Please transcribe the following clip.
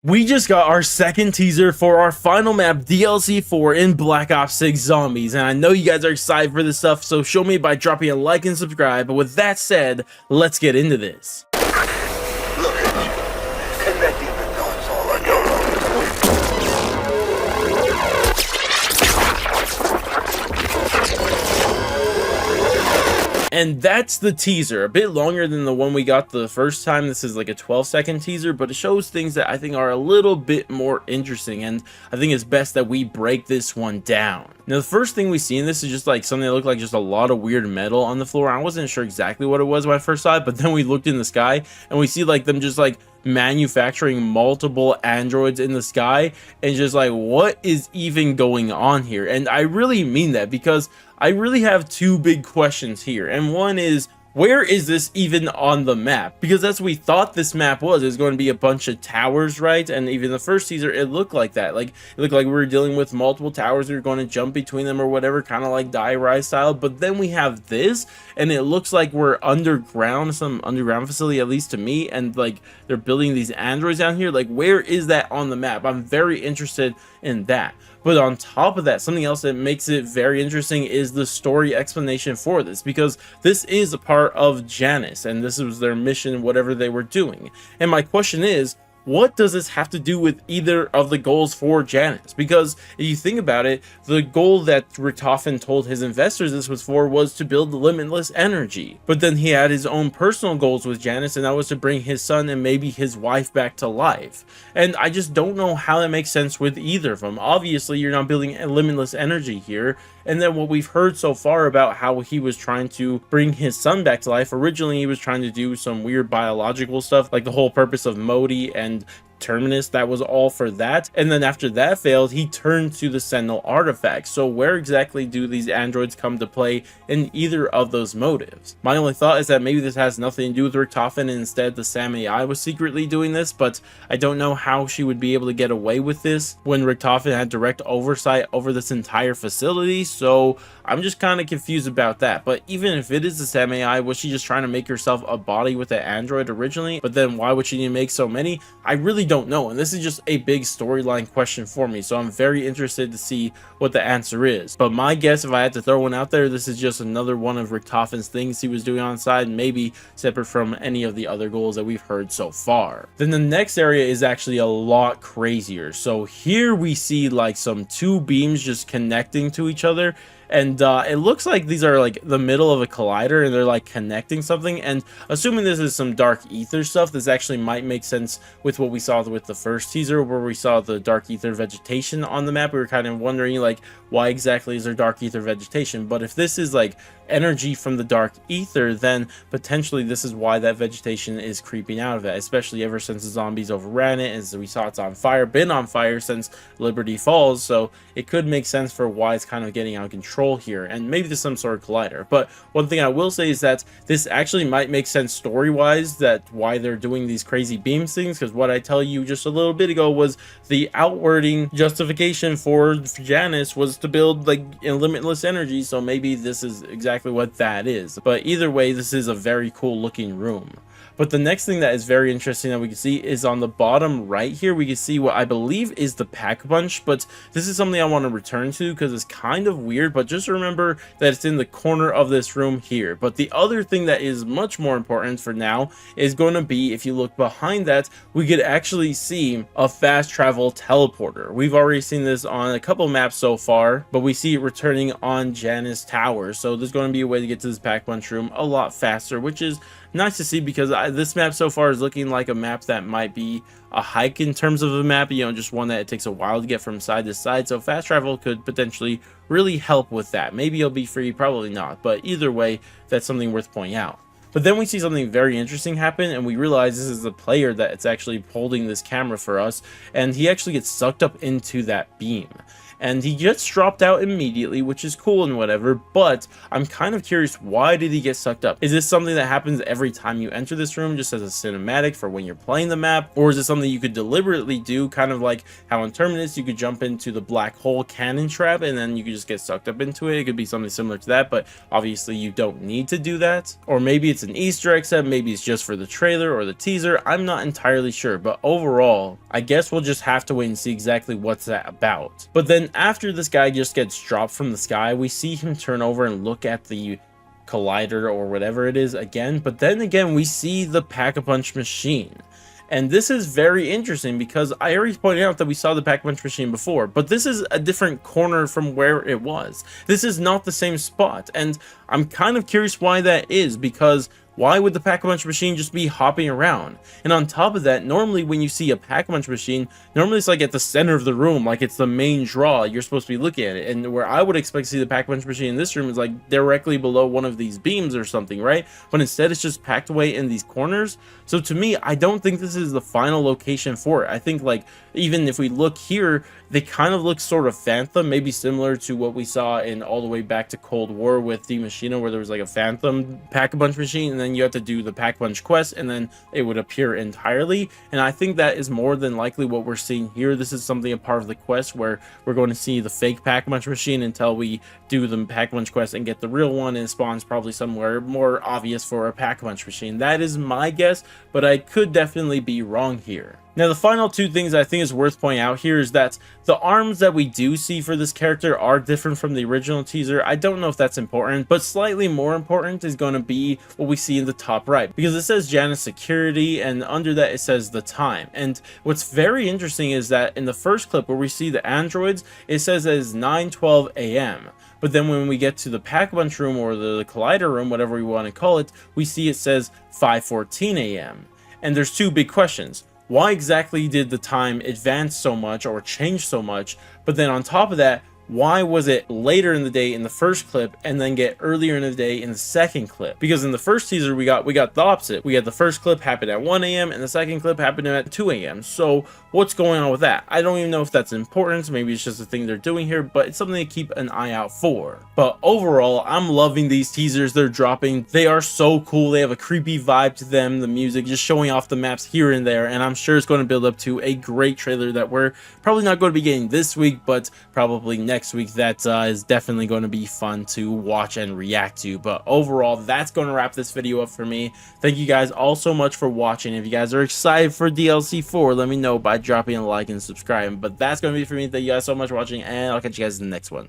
We just got our second teaser for our final map DLC 4 in Black Ops 6 Zombies, and I know you guys are excited for this stuff, so show me by dropping a like and subscribe. But with that said, let's get into this. Look at you, connecting the dots all on your own. And that's the teaser, a bit longer than the one we got the first time. This is like a 12-second teaser, but it shows things that I think are a little bit more interesting, and I think it's best that we break this one down. Now, the first thing we see in this is just like something that looked like just a lot of weird metal on the floor. I wasn't sure exactly what it was when I first saw it, but then we looked in the sky and we see like them just like manufacturing multiple androids in the sky, and just like, what is even going on here? And I really mean that, because I really have two big questions here, and one is, where is this even on the map? Because that's what we thought this map was. It was going to be a bunch of towers, right? And even the first teaser, it looked like that. Like, it looked like we were dealing with multiple towers. We were going to jump between them or whatever, kind of like Die Rise style. But then we have this, and it looks like we're underground, some underground facility, at least to me. And like, they're building these androids down here. Like, where is that on the map? I'm very interested in that. But on top of that, something else that makes it very interesting is the story explanation for this, because this is a part of Janus, and this was their mission, whatever they were doing. And my question is, what does this have to do with either of the goals for Janus? Because if you think about it, the goal that Richtofen told his investors this was for was to build limitless energy. But then he had his own personal goals with Janus, and that was to bring his son and maybe his wife back to life. And I just don't know how that makes sense with either of them. Obviously, you're not building limitless energy here. And then what we've heard so far about how he was trying to bring his son back to life, originally he was trying to do some weird biological stuff, like the whole purpose of Modi and Terminus, that was all for that. And then after that failed, he turned to the Sentinel artifacts. So where exactly do these androids come to play in either of those motives? My only thought is that maybe this has nothing to do with Richtofen, and instead the SAM AI was secretly doing this, but I don't know how she would be able to get away with this when Richtofen had direct oversight over this entire facility. So I'm just kind of confused about that. But even if it is the SAM AI, was she just trying to make herself a body with an android originally? But then why would she need to make so many? I really don't know, and this is just a big storyline question for me, so I'm very interested to see what the answer is. But my guess, if I had to throw one out there, this is just another one of Richtofen's things he was doing on the side, maybe separate from any of the other goals that we've heard so far. Then the next area is actually a lot crazier. So here we see like some two beams just connecting to each other, and it looks like these are like the middle of a collider, and they're like connecting something. And assuming this is some dark ether stuff, this actually might make sense with what we saw with the first teaser, where we saw the dark ether vegetation on the map. We were kind of wondering like, why exactly is there dark ether vegetation? But if this is like energy from the dark ether, then potentially this is why that vegetation is creeping out of it, especially ever since the zombies overran it, and we saw it's on fire, been on fire since Liberty Falls. So it could make sense for why it's kind of getting out of control here, and maybe there's some sort of collider. But one thing I will say is that this actually might make sense story-wise, that why they're doing these crazy beams things, because what I tell you just a little bit ago was the outwarding justification for Janus was to build like limitless energy, so maybe this is exactly what that is. But either way, this is a very cool looking room. But the next thing that is very interesting that we can see is on the bottom right here, we can see what I believe is the pack punch, but this is something I want to return to because it's kind of weird. But just remember that it's in the corner of this room here. But the other thing that is much more important for now is going to be, if you look behind that, we could actually see a fast travel teleporter. We've already seen this on a couple maps so far, but we see it returning on Janus Tower. So there's going to be a way to get to this pack punch room a lot faster, which is nice to see, because this map so far is looking like a map that might be a hike in terms of a map, you know, just one that it takes a while to get from side to side. So fast travel could potentially really help with that. Maybe it'll be free, probably not, but either way, that's something worth pointing out. But then we see something very interesting happen, and we realize this is the player that's actually holding this camera for us, and he actually gets sucked up into that beam. and he gets dropped out immediately, which is cool and whatever, but I'm kind of curious, why did he get sucked up? Is this something that happens every time you enter this room, just as a cinematic for when you're playing the map, or is it something you could deliberately do, kind of like how in Terminus you could jump into the black hole cannon trap and then you could just get sucked up into it? It could be something similar to that, but obviously you don't need to do that. Or maybe it's an Easter egg set, maybe it's just for the trailer or the teaser, I'm not entirely sure, but overall, I guess we'll just have to wait and see exactly what's that about. But then after this guy just gets dropped from the sky, we see him turn over and look at the collider or whatever it is again, but then again we see the Pack-a-Punch machine. And this is very interesting because I already pointed out that we saw the Pack-a-Punch machine before, but this is a different corner from where it was. This is not the same spot, and I'm kind of curious why that is, because why would the Pack-a-Punch machine just be hopping around? And on top of that, normally when you see a Pack-a-Punch machine, normally it's like at the center of the room, like it's the main draw, you're supposed to be looking at it. And where I would expect to see the Pack-a-Punch machine in this room is like directly below one of these beams or something, right? But instead it's just packed away in these corners. So to me, I don't think this is the final location for it. I think like, even if we look here, they kind of look sort of Phantom, maybe similar to what we saw in all the way back to Cold War with the Machina, where there was like a Phantom Pack-a-Punch machine, and then you have to do the Pack-a-Punch quest, and then it would appear entirely. And I think that is more than likely what we're seeing here. This is something a part of the quest where we're going to see the fake Pack-a-Punch machine until we do the Pack-a-Punch quest and get the real one, and it spawns probably somewhere more obvious for a Pack-a-Punch machine. That is my guess, but I could definitely be wrong here. Now, the final two things I think is worth pointing out here is that the arms that we do see for this character are different from the original teaser. I don't know if that's important, but slightly more important is going to be what we see in the top right, because it says Janus security, and under that it says the time. And what's very interesting is that in the first clip where we see the androids, it says that it's 9:12 a.m. But then when we get to the Pack-a-Punch room or the collider room, whatever we want to call it, we see it says 5:14 a.m. And there's two big questions. Why exactly did the time advance so much or change so much? But then on top of that, why was it later in the day in the first clip and then get earlier in the day in the second clip? Because in the first teaser we got the opposite. We had the first clip happen at 1 a.m. and the second clip happened at 2 a.m. So what's going on with that? I don't even know if that's important. Maybe it's just a thing they're doing here, but it's something to keep an eye out for. But overall, I'm loving these teasers they're dropping. They are so cool. They have a creepy vibe to them. The music just showing off the maps here and there, and I'm sure it's going to build up to a great trailer that we're probably not going to be getting this week, but probably next week. That is definitely going to be fun to watch and react to. But overall, that's going to wrap this video up for me. Thank you guys all so much for watching. If you guys are excited for DLC 4, let me know by dropping a like and subscribing. But that's going to be it for me. Thank you guys so much for watching, and I'll catch you guys in the next one.